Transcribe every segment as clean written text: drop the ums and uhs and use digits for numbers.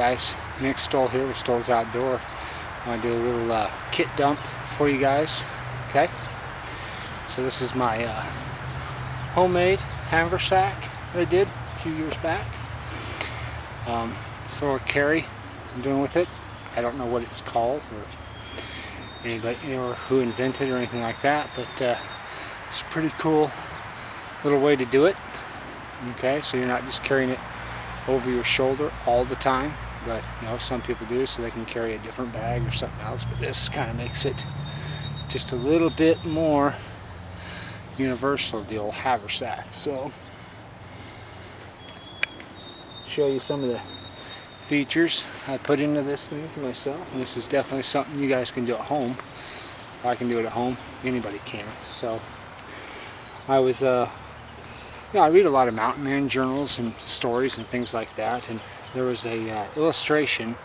guys, Nick Stoll here with Stoll's Outdoor. I want to do a little kit dump for you guys. Okay, so this is my homemade haversack that I did a few years back. This little carry I'm doing with it. I don't know what it's called or anybody or who invented it or anything like that, but it's a pretty cool little way to do it. Okay, so you're not just carrying it over your shoulder all the time, but you know, some people do, so they can carry a different bag or something else, but this kind of makes it just a little bit more universal, the old haversack. So show you some of the features I put into this thing for myself, and this is definitely something you guys can do at home. If I can do it at home, anybody can. So I was I read a lot of mountain man journals and stories and things like that, and there was a illustration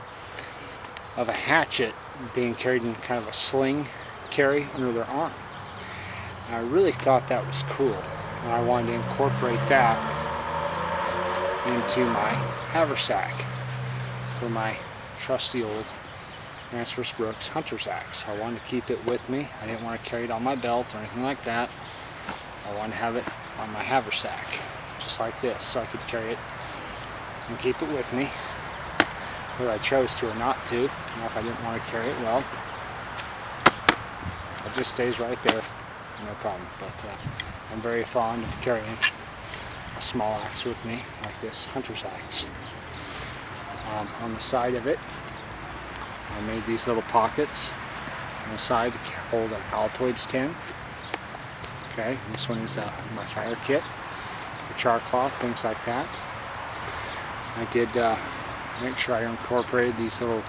of a hatchet being carried in kind of a sling carry under their arm. And I really thought that was cool, and I wanted to incorporate that into my haversack for my trusty old Transverse Brooks hunter's axe. I wanted to keep it with me. I didn't want to carry it on my belt or anything like that. I wanted to have it on my haversack, just like this, so I could carry it and keep it with me, whether I chose to or not to. And if I didn't want to carry it, well, it just stays right there, no problem. But I'm very fond of carrying a small axe with me, like this hunter's axe. On the side of it, I made these little pockets on the side to hold an Altoids tin. Okay, this one is my fire kit, the char cloth, things like that. I did make sure I incorporated these little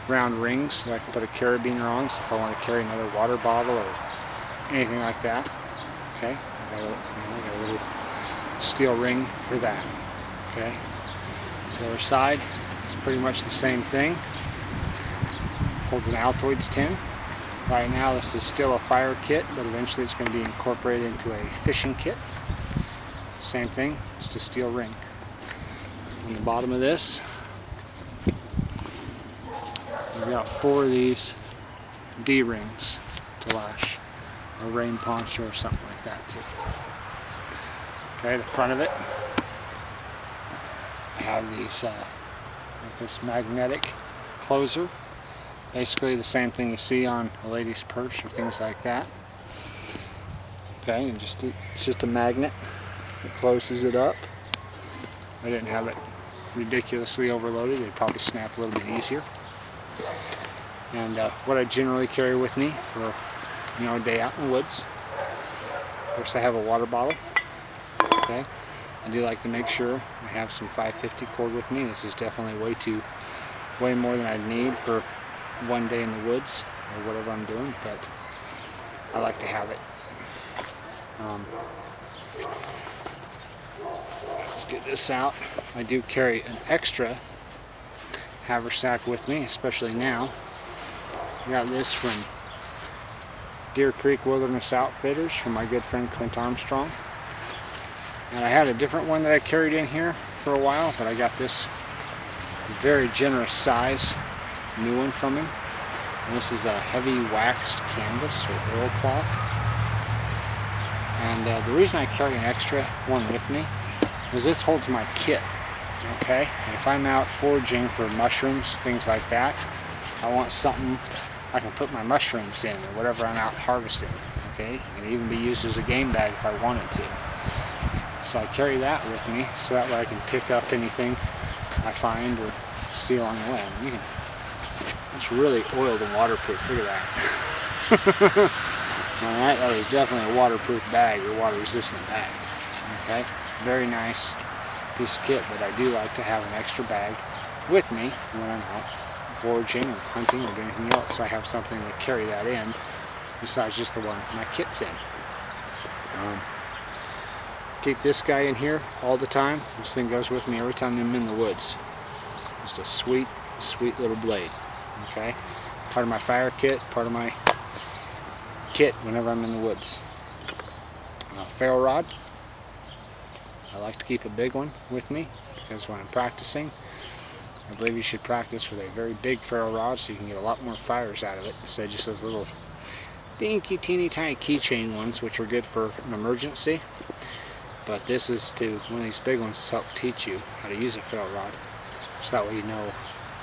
round rings that I can put a carabiner on, so if I want to carry another water bottle or anything like that. Okay, I got a little steel ring for that. Okay, the other side is pretty much the same thing. Holds an Altoids tin. Right now this is still a fire kit, but eventually it's going to be incorporated into a fishing kit. Same thing, just a steel ring. On the bottom of this, we've got 4 of these D-rings to lash a rain poncho or something like that too. Okay, the front of it, I have these like this magnetic closer. Basically the same thing you see on a lady's purse or things like that. Okay, and it's just a magnet that closes it up. I didn't have it ridiculously overloaded. It'd probably snap a little bit easier. And what I generally carry with me for a day out in the woods. Of course, I have a water bottle. Okay, I do like to make sure I have some 550 cord with me. This is definitely way more than I'd need for one day in the woods or whatever I'm doing, but I like to have it. Let's get this out. I do carry an extra haversack with me, especially now. I got this from Deer Creek Wilderness Outfitters from my good friend Clint Armstrong. And I had a different one that I carried in here for a while, but I got this very generous size new one from him. And this is a heavy waxed canvas or oilcloth. And the reason I carry an extra one with me is this holds my kit. Okay, and if I'm out foraging for mushrooms, things like that, I want something I can put my mushrooms in or whatever I'm out harvesting. Okay, it can even be used as a game bag if I wanted to. So I carry that with me, so that way I can pick up anything I find or see along the way. I mean, it's really oiled and waterproof. Look at that. Alright, that is definitely a waterproof bag or water resistant bag. Okay, very nice piece of kit, but I do like to have an extra bag with me when I'm out foraging or hunting or doing anything else, so I have something to carry that in besides just the one my kit's in. Keep this guy in here all the time. This thing goes with me every time I'm in the woods. Just a sweet, sweet little blade. Okay, part of my fire kit, part of my kit whenever I'm in the woods. Ferro rod. I like to keep a big one with me because when I'm practicing, I believe you should practice with a very big ferro rod so you can get a lot more fires out of it instead of just those little dinky teeny tiny keychain ones, which are good for an emergency. But this is one of these big ones to help teach you how to use a ferro rod, so that way you know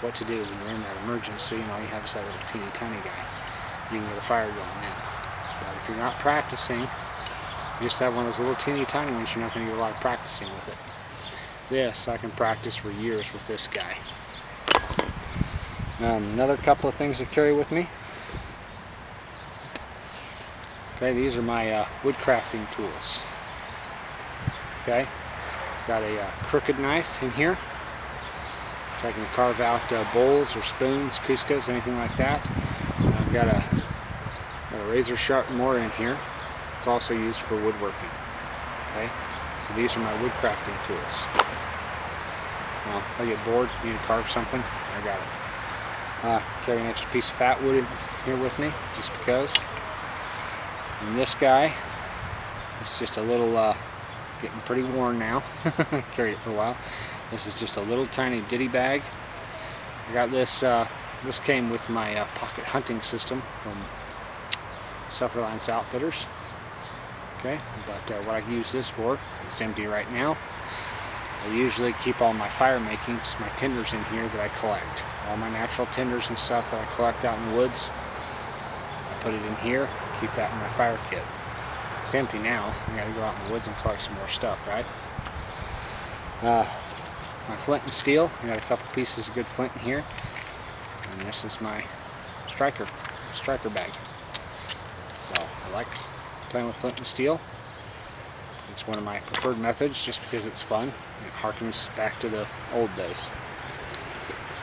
what to do when you're in that emergency and all you have is that little teeny tiny guy. You can get a fire going then. But if you're not practicing, you just have one of those little teeny tiny ones, you're not going to get a lot of practicing with it. This, I can practice for years with this guy. Another couple of things to carry with me. Okay, these are my woodcrafting tools. Okay, got a crooked knife in here, so I can carve out bowls or spoons, Cuscos, anything like that. And I've got a razor sharp more in here. It's also used for woodworking. Okay, so these are my woodcrafting tools. Well, if I get bored, need to carve something, I got it. Carry an extra piece of fat wood in here with me, just because. And this guy, it's just a little, getting pretty worn now. Carried it for a while. This is just a little tiny ditty bag. I got this, this came with my pocket hunting system from Self-Reliance Outfitters. Okay, but what I use this for, it's empty right now. I usually keep all my fire makings, my tinders in here that I collect. All my natural tinders and stuff that I collect out in the woods, I put it in here, keep that in my fire kit. It's empty now. I gotta go out in the woods and collect some more stuff, right? My flint and steel, I got a couple pieces of good flint in here. And this is my striker bag. So I like playing with flint and steel. It's one of my preferred methods just because it's fun. It harkens back to the old days.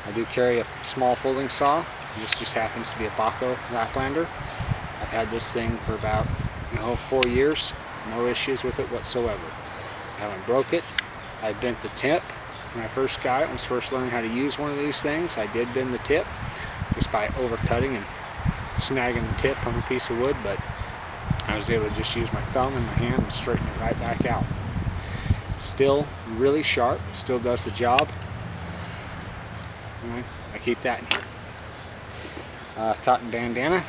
I do carry a small folding saw. This just happens to be a Baco Laplander. I've had this thing for about 4 years. No issues with it whatsoever. I haven't broke it. I bent the tip when I first got it. When I was first learning how to use one of these things, I did bend the tip just by overcutting and snagging the tip on a piece of wood, but I was able to just use my thumb and my hand and straighten it right back out. Still really sharp, still does the job. Right, I keep that in here. Cotton bandana,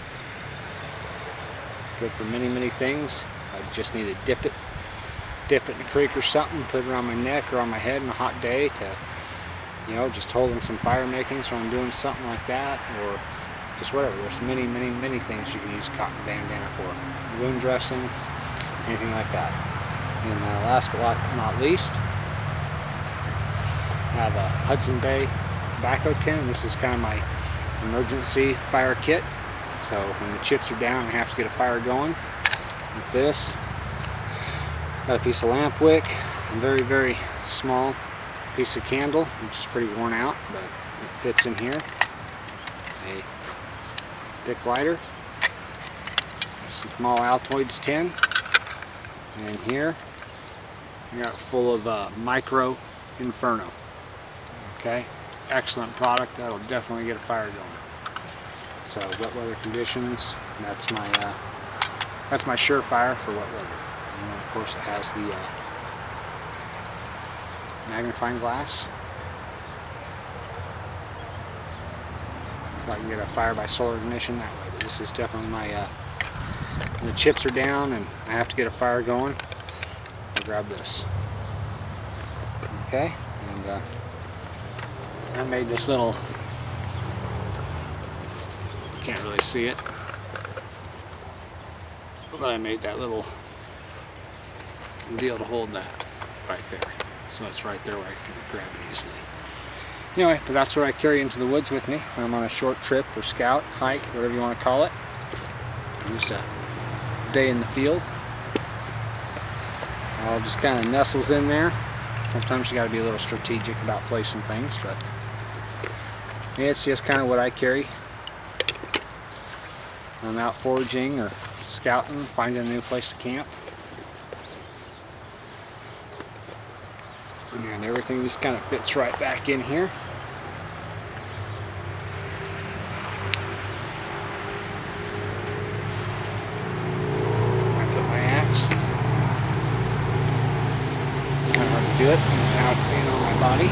good for many things. I just need to dip it in the creek or something, put it around my neck or on my head on a hot day to, just holding some fire makings when I'm doing something like that, or just whatever. There's many things you can use cotton bandana for. Wound dressing, anything like that. And last but not least, I have a Hudson Bay tobacco tin. This is kind of my emergency fire kit. So when the chips are down, I have to get a fire going. With this, got a piece of lamp wick, a very small piece of candle, which is pretty worn out, but it fits in here. A Bic lighter, a small Altoids tin, and here I got full of Micro Inferno. Okay, excellent product. That'll definitely get a fire going. So wet weather conditions, that's my surefire for wet weather. And then of course it has the magnifying glass, so I can get a fire by solar ignition that way. But this is definitely my, when the chips are down and I have to get a fire going, I'll grab this. Okay, and I made this little, can't really see it, but I made that little deal to hold that right there. So it's right there where I can grab it easily. Anyway, but that's what I carry into the woods with me when I'm on a short trip or scout, hike, whatever you want to call it. Just a day in the field. All just kind of nestles in there. Sometimes you got to be a little strategic about placing things, but yeah, it's just kind of what I carry when I'm out foraging or scouting, finding a new place to camp. And everything just kind of fits right back in here. I put my axe. Kind of hard to do it without being on my body.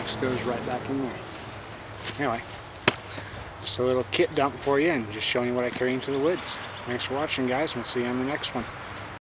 axe goes right back in there. Anyway, just a little kit dump for you and just showing you what I carry into the woods. Thanks for watching, guys, and we'll see you on the next one.